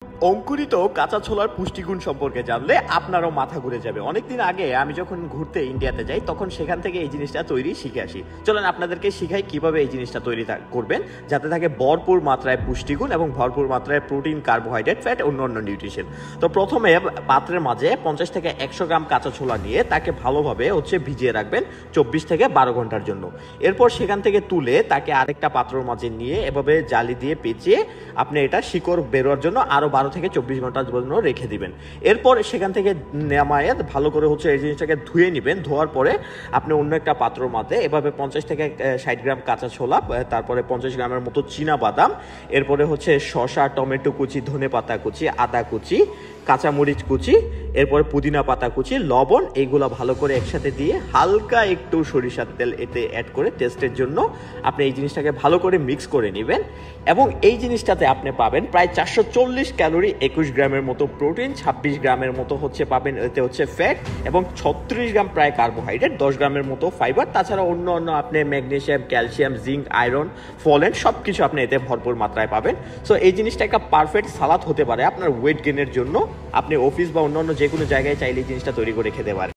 অঙ্কুরিত কাঁচা ছোলার পুষ্টিগুণ সম্পর্কে জানলে আপনারও মাথা ঘুরে যাবে। অনেকদিন আগে আমি যখন ঘুরতে ইন্ডিয়াতে যাই তখন সেখান থেকে এই জিনিসটা তৈরি শিখে আসি। চলেন আপনাদেরকে শিখাই কিভাবে এই জিনিসটা তৈরি করবেন যাতে থাকে ভরপুর মাত্রায় পুষ্টিগুণ এবং ভরপুর মাত্রায় প্রোটিন, কার্বোহাইড্রেট, ফ্যাট, অন্য নিউট্রিশন। তো প্রথমে পাত্রের মাঝে 50 থেকে 100 গ্রাম কাঁচা ছোলা নিয়ে তাকে ভালোভাবে ভিজিয়ে রাখবেন 24 থেকে 12 ঘন্টার জন্য। এরপর সেখান থেকে তুলে তাকে আরেকটা পাত্রের মাঝে নিয়ে এভাবে জালি দিয়ে পেঁচিয়ে আপনি এটা শিকড় বেরোয়ার জন্য আরও 12 থেকে 24 ঘন্টার জন্য রেখে দিবেন। এরপর সেখান থেকে নামায়ে ভালো করে এই জিনিসটাকে ধুয়ে নেবেন। ধোয়ার পরে আপনি অন্য একটা পাত্রের মধ্যে এভাবে 50 থেকে 60 গ্রাম কাঁচা ছোলা, তারপরে 50 গ্রামের মতো চীনা বাদাম, এরপরে শসা, টমেটো কুচি, ধনে পাতা কুচি, আদা কুচি, কাঁচামরিচ কুচি, এরপরে পুদিনা পাতা কুচি, লবণ, এইগুলো ভালো করে একসাথে দিয়ে হালকা একটু সরিষার তেল এতে অ্যাড করে টেস্টের জন্য আপনি এই জিনিসটাকে ভালো করে মিক্স করে নেবেন। এবং এই জিনিসটাতে আপনি পাবেন প্রায় 440 ক্যালোরি, 21 গ্রামের মতো প্রোটিন, 26 গ্রামের মতো পাবেন এতে ফ্যাট, এবং 36 গ্রাম প্রায় কার্বোহাইড্রেট, 10 গ্রামের মতো ফাইবার। তাছাড়া অন্য আপনি magnesium, calcium, zinc, iron, fallen সব কিছু আপনি এতে ভরপুর মাত্রায় পাবেন। সো এই জিনিসটা একটা পারফেক্ট সালাদ হতে পারে আপনার ওয়েট গেনের জন্য। আপনি অফিস বা অন্যান্য যে কোনো জায়গায় চাইলে এই জিনিসটা তৈরি করে খেতে পারেন।